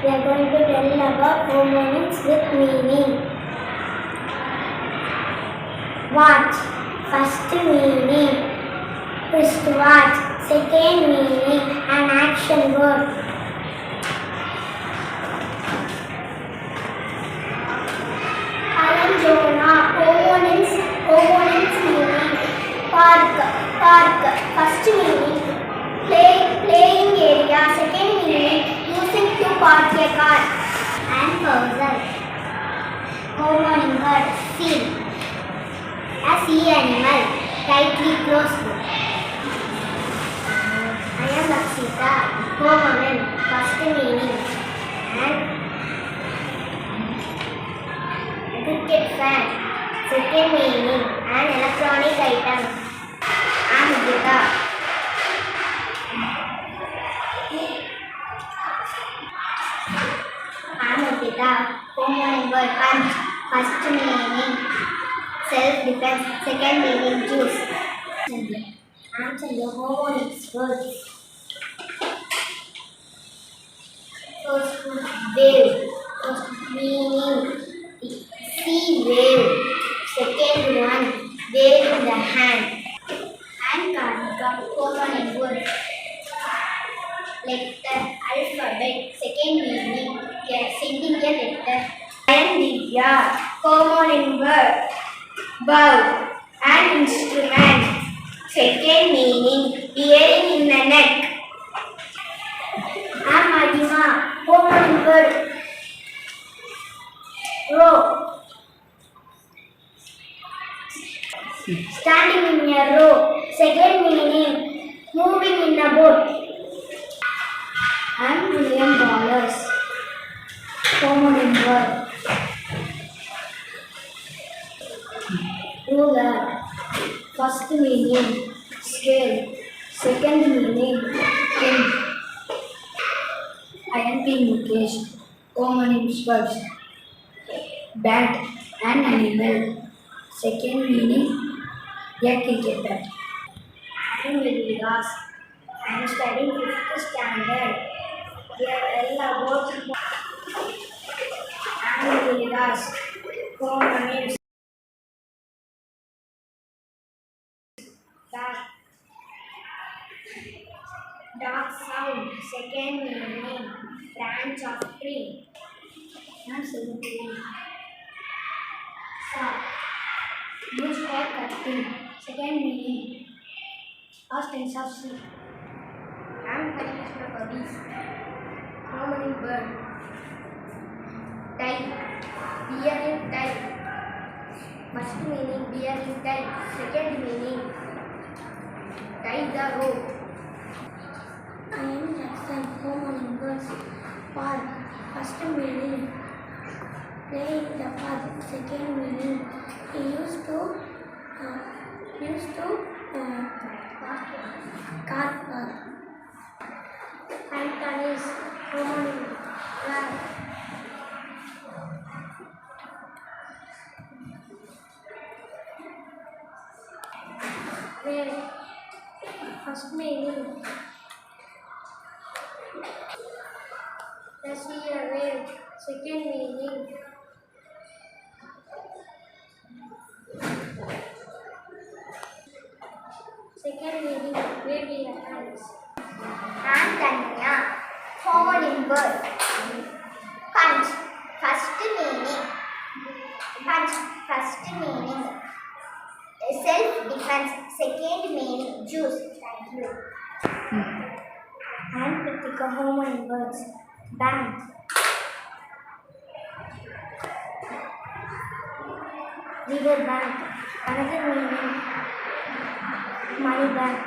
We are going to tell about homonyms with meaning. Watch, first meaning. Wristwatch, second meaning, an action word. Alanjona, homonyms meaning. Park, first meaning. Playing area, second meaning. Using to park a car. And puzzle. Homonym word, seal. A sea animal, tightly closed. I am Lakshita. Homonym, first meaning. And cricket fan, second meaning. An electronic item. I am Gita. Homonym word, punch, first meaning. Self-defense, second meaning, juice. Answer your homonyms words. First wave, first meaning, sea wave. Second one, wave in the hand. And Karnika, homonym word. Letter, alphabet, second meaning, sending a letter. And Divya, homonym word. Bow, an instrument. Second meaning, earring in the neck. And Madhima, homonym word. Row, standing in a row. Second meaning, moving in a boat. And $1 million, homonym word. Ruler, first meaning, scale, second meaning, king. I am Mukesh, homonyms words. Bat, an animal, second meaning, a cricket bat. I am Vilas. I am studying 5th standard. We are all about I am Vilas, homonyms. Dark sound, second meaning, branch of tree. Answer the tree. Saw, used for cutting, second meaning, past tense of see. I am Krishna Kavis. Homonym word. Tie, bearing tie. First meaning, bearing tie. Second meaning, tie the rope. I am Jackson. Homonym words. Park, first meaning, play in the park. Second meaning, he used to car park. Anthony's, homonym word. Wave, first meaning, the sea wave. Second meaning, wave in the hands. And Tanya, homonym word. Punch, first meaning, self-defense, second meaning, juice. Thank you. And Kritika, homonym words. Bank, river bank, another meaning, money bank.